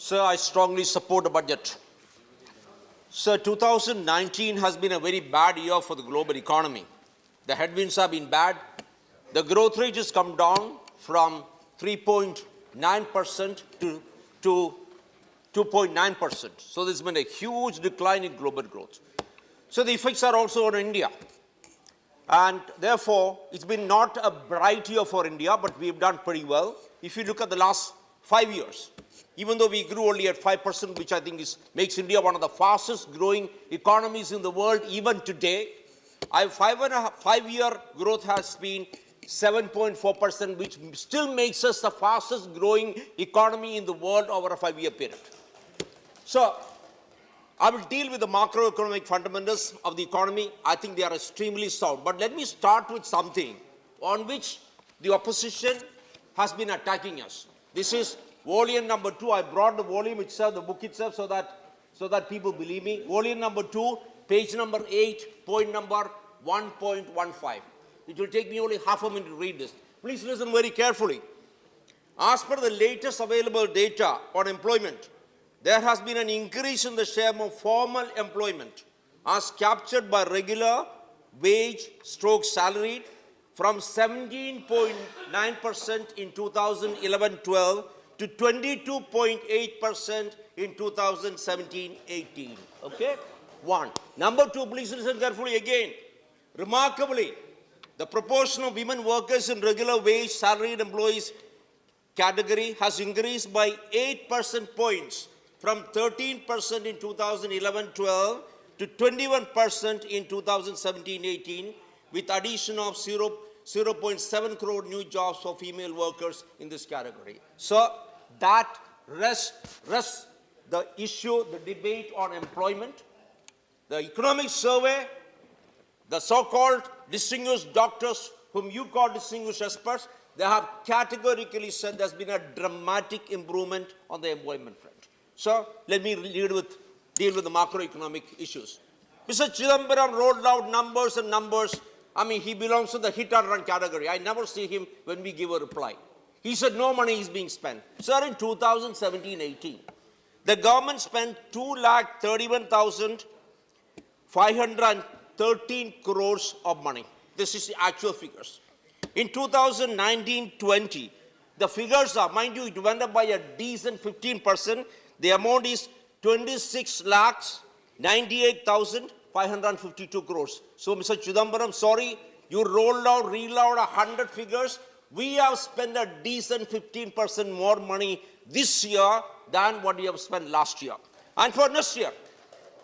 Sir, I strongly support the budget. Sir, 2019 has been a very bad year for the global economy. The headwinds have been bad. The growth rate has come down from 3.9% to 2.9%. So there's been a huge decline in global growth. So the effects are also on India. And therefore, it's been not a bright year for India, but we've done pretty well. If you look at the last 5 years, even though we grew only at 5%, which I think makes India one of the fastest growing economies in the world even today, our 5-year growth has been 7.4%, which still makes us the fastest growing economy in the world over a 5-year period. So I will deal with the macroeconomic fundamentals of the economy. I think they are extremely sound. But let me start with something on which the opposition has been attacking us. This is volume number 2. I brought the volume itself, the book itself, so that people believe me. Volume number 2, page number 8, point number 1.15. It will take me only half a minute to read this. Please listen very carefully. As per the latest available data on employment, there has been an increase in the share of formal employment as captured by regular wage / salaried from 17.9% in 2011-12 to 22.8% in 2017-18. Okay? One. Number 2, please listen carefully again. Remarkably, the proportion of women workers in regular wage salaried employees category has increased by 8% points from 13% in 2011-12 to 21% in 2017-18, with addition of 0.7 crore new jobs for female workers in this category. So that rests the issue, the debate on employment. The economic survey, the so-called distinguished doctors, whom you call distinguished experts, they have categorically said there's been a dramatic improvement on the employment front. So let me deal with the macroeconomic issues. Mr. Chidambaram rolled out numbers and numbers. I mean, he belongs to the hit and run category. I never see him when we give a reply. He said no money is being spent. Sir, in 2017-18, the government spent 2,31,513 crores of money. This is the actual figures. In 2019-20, the figures are, mind you, it went up by a decent 15%. The amount is 26,98,552 crores. So, Mr. Chidambaram, sorry, you reload 100 figures. We have spent a decent 15% more money this year than what we have spent last year. And for next year,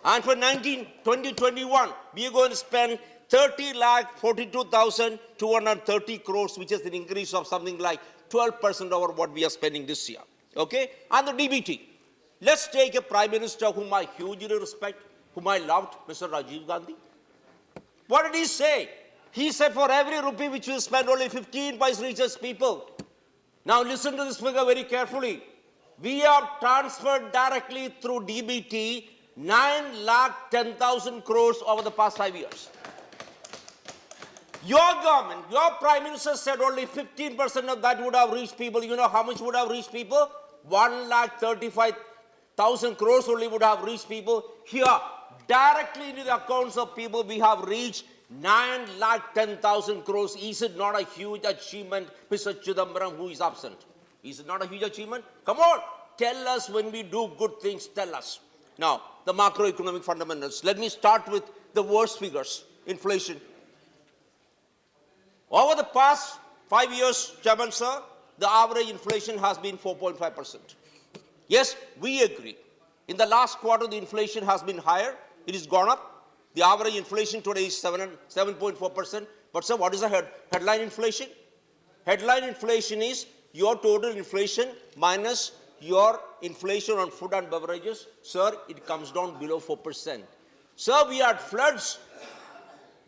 and for 2021, we are going to spend 30,42,230 crores, which is an increase of something like 12% over what we are spending this year. Okay? And the DBT. Let's take a Prime Minister whom I hugely respect, whom I loved, Mr. Rajiv Gandhi. What did he say? He said for every rupee which you spend, only 15 paise reaches people. Now listen to this figure very carefully. We have transferred directly through DBT 9,10,000 crores over the past 5 years. Your government, your Prime Minister said only 15% of that would have reached people. You know how much would have reached people? 1,35,000 crores only would have reached people. Here, directly into the accounts of people, we have reached 9,10,000 crores. Is it not a huge achievement, Mr. Chidambaram, who is absent? Is it not a huge achievement? Come on, tell us when we do good things, tell us. Now, the macroeconomic fundamentals. Let me start with the worst figures, inflation. Over the past 5 years, Chairman Sir, the average inflation has been 4.5%. Yes, we agree. In the last quarter, the inflation has been higher. It has gone up. The average inflation today is 7.4%. But sir, what is the headline inflation? Headline inflation is your total inflation minus your inflation on food and beverages. Sir, it comes down below 4%. Sir, we had floods.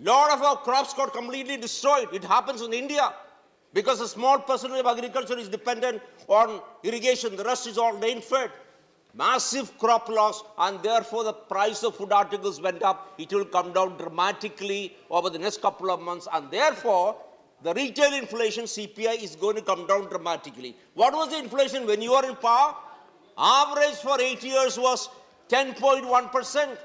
Lot of our crops got completely destroyed. It happens in India because a small percentage of agriculture is dependent on irrigation. The rest is all rain-fed. Massive crop loss, and therefore the price of food articles went up. It will come down dramatically over the next couple of months, and therefore the retail inflation CPI is going to come down dramatically. What was the inflation when you were in power? Average for 8 years was 10.1%.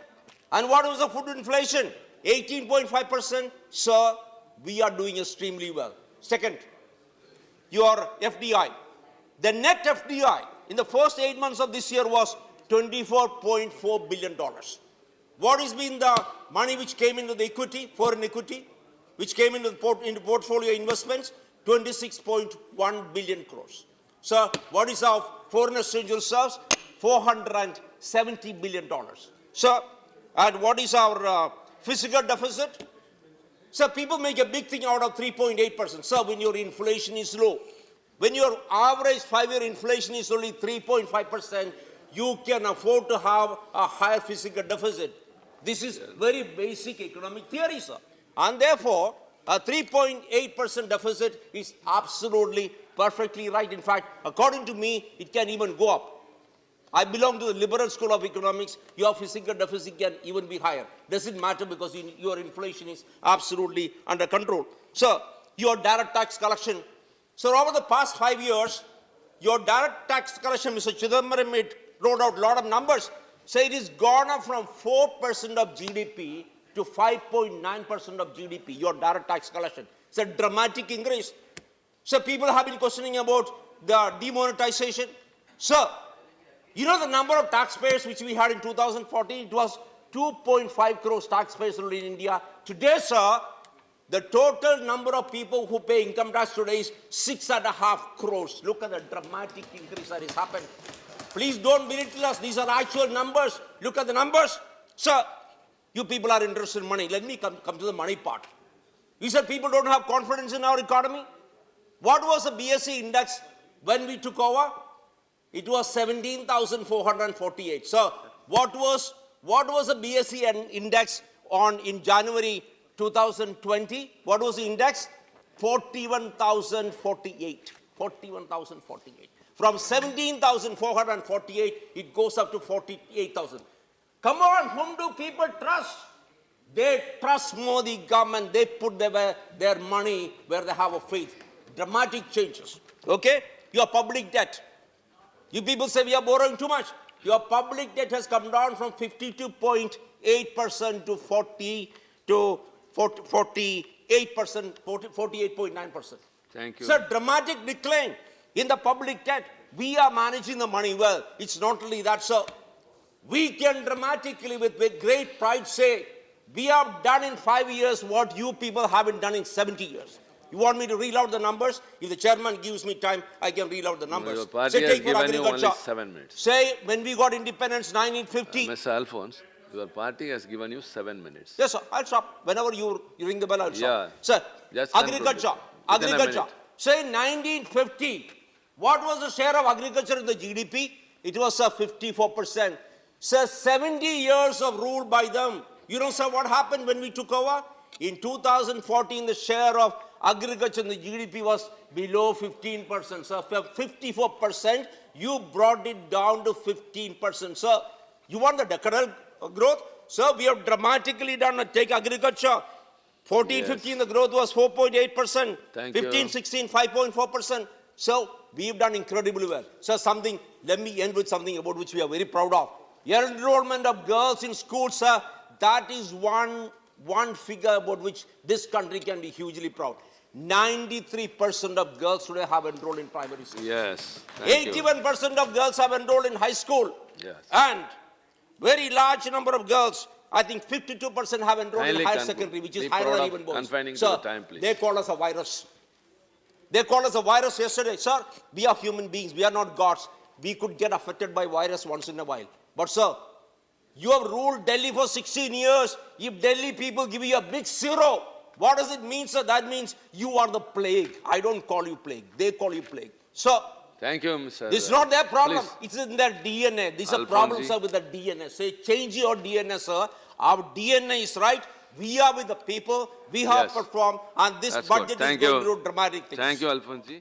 And what was the food inflation? 18.5%. Sir, we are doing extremely well. Second, your FDI. The net FDI in the first 8 months of this year was $24.4 billion. What has been the money which came into the equity, foreign equity, which came into portfolio investments? 26.1 billion crores. So what is our foreign exchange reserves? $470 billion. So, and what is our fiscal deficit? So people make a big thing out of 3.8%. So when your inflation is low, when your average 5-year inflation is only 3.5%, you can afford to have a higher fiscal deficit. This is very basic economic theory, sir. And therefore, a 3.8% deficit is absolutely perfectly right. In fact, according to me, it can even go up. I belong to the liberal school of economics. Your fiscal deficit can even be higher. Doesn't matter because your inflation is absolutely under control. So, your direct tax collection. So, over the past 5 years, your direct tax collection, Mr. Chidambaram wrote out a lot of numbers. So, it has gone up from 4% of GDP to 5.9% of GDP, your direct tax collection. It's a dramatic increase. So, people have been questioning about the demonetization. So, you know the number of taxpayers which we had in 2014? It was 2.5 crores taxpayers only in India. Today, sir, the total number of people who pay income tax today is 6.5 crores. Look at the dramatic increase that has happened. Please don't belittle us. These are actual numbers. Look at the numbers. Sir, you people are interested in money. Let me come to the money part. You said people don't have confidence in our economy. What was the BSE index when we took over? It was 17,448. So what was the BSE index in January 2020? What was the index? 41,048. 41,048. From 17,448, it goes up to 48,000. Come on, whom do people trust? They trust Modi government. They put their money where they have a faith. Dramatic changes. Okay? Your public debt. You people say we are borrowing too much. Your public debt has come down from 52.8% to 48%, 48.9%. Thank you. It's a dramatic decline in the public debt. We are managing the money well. It's not only that, sir. We can dramatically, with great pride, say we have done in 5 years what you people haven't done in 70 years. You want me to read out the numbers? If the chairman gives me time, I can read out the numbers. Your party has given you only 7 minutes. Say, when we got independence, 1950. Mr. Alphons, your party has given you 7 minutes. Yes, sir. I'll stop. Whenever you ring the bell, I'll stop. Yeah. Sir, Just agriculture. conclude. Agriculture. Say, 1950, what was the share of agriculture in the GDP? It was 54%. Sir, 70 years of rule by them. You know, sir, what happened when we took over? In 2014, the share of agriculture in the GDP was below 15%. So, from 54%, you brought it down to 15%. So, you want the decadal growth? So, we have dramatically done, take agriculture. 14, 15, the growth was 4.8%. 15, 16, 5.4%. So, we've done incredibly well. So, let me end with something about which we are very proud of. Enrollment of girls in schools, sir, that is one figure about which this country can be hugely proud. 93% of girls today have enrolled in primary school. Yes. 81% of girls have enrolled in high school. Yes. And very large number of girls, I think 52% have enrolled in higher secondary, which is higher than even boys. Sir, they call us a virus. They called us a virus yesterday. Sir, we are human beings. We are not gods. We could get affected by virus once in a while. But sir, you have ruled Delhi for 16 years. If Delhi people give you a big zero, what does it mean, sir? That means you are the plague. I don't call you plague. They call you plague. So, thank you, Mr. This is not their problem. Please. It's in their DNA. This is a problem, sir, with the DNA. Say, change your DNA, sir. Our DNA is right. We are with the people. We have performed. And this budget is going to do dramatic things. Thank you, Alphons ji.